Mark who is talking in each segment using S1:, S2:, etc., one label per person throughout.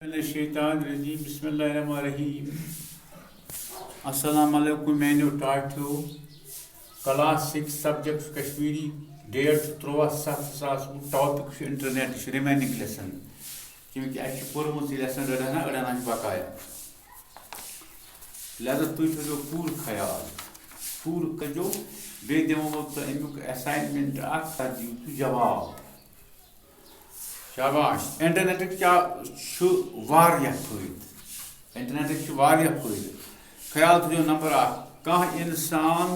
S1: शैतानरजीम बिस्मिल्लाहिर्रहमानिर्रहीम। अस्सलाम वालेकुम मेन्यू टाठो class 6 subject Kashmiri date 13/7/2020 topic internet remaining lesson क्योंकि अच्छे पोर्मुत लेसन रड़ाना अड़ाना बकाया लिहाजा तुम थो पूर ख्याल पूर कजो बे दिमो तो अमुक असाइनमेंट दिव जवाब शाबाश। इंटरनेट क्या फायद इंटरनेट फायद ख्याल थो नंबर 1 कह इंसान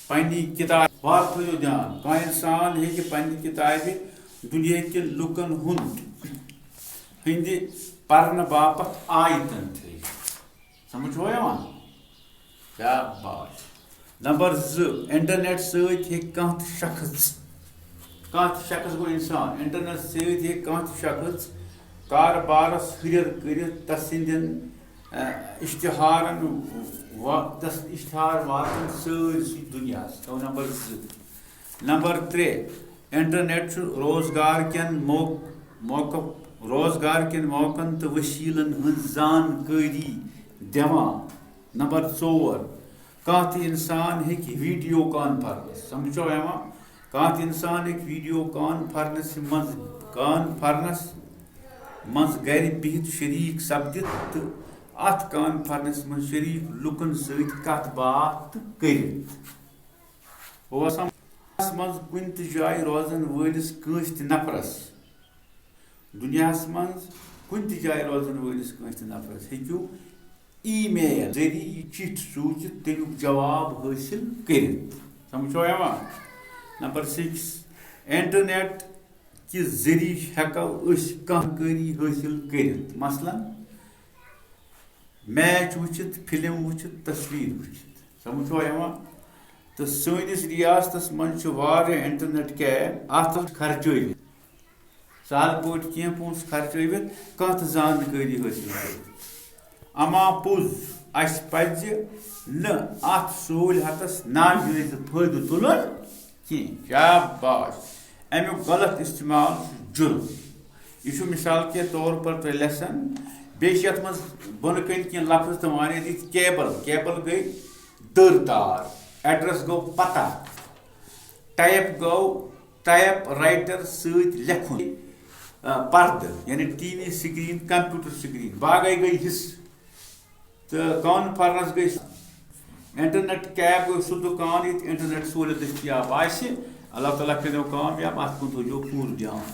S1: पन्नी किताब बात थो ध्यान कह इंसान पन्नी किताब दुनिया के लुकन हंद पर्न बापत आयतन थे समझो शाबाश। नंबर 2 इंटरनेट सत शख्स गो इंसान इंटरनेट सत शख्स कारबारस हुर कर तस्ंदन इश्तहार वातन सारी दुनिया तो नंबर 2। नंबर 3 इंटरनेट रोजगार के मौकन तो वसीलन जानकारी दिवान। नंबर 4 कह इंसान वीडियो कॉन्फ्रेंस समझो कह इंसान वीडियो कॉन्फ्रेंस मज गर बिहित शरीक सपदित तो अत कॉन्फ्रेंस मज शरीक लुकन सत बात कर मज कुन जाय रोजन वलिस कंस नफरस दुनिया मज कुन जाय रोजन वलिस कंस नफरस हेकू ईमेल जरिए चिठ सूचित तमुक जवाब हासिल कर समझो। नंबर 6 इंटरनेट कि जरिए हेको जानकारी हासिल कर मसलन मैच वुचित फिल्म वुचित तस्वीर वुचित समझो तो सनिस रियासत मज इंटरनेट कैब अत खर्च साल पे कह पोस खर्च कत जानकारी हासिल कर अमा पुज अस पज न अत सहूलियतस नाजायज फायदे तुलन की शाबाश। अमुक गलत इस्तेमाल जुर्म यह मिसाल के तौर पर तो लेसन बेत मज बन कन कह लफ्ज तो वन केबल गई दर तार एड्रेस गो पता टाइप राइटर सत लेखुन पर्द यानी TV screen computer screen Bagai गई हिस्स तो कॉन्फ्रेंस गई इंटरनेट कैब गई सह दुकान ये इंटरनेट सहूलियत दस्तियाब अल्लाह ताला करो कामयाब अत कुन थो पूर ध्यान।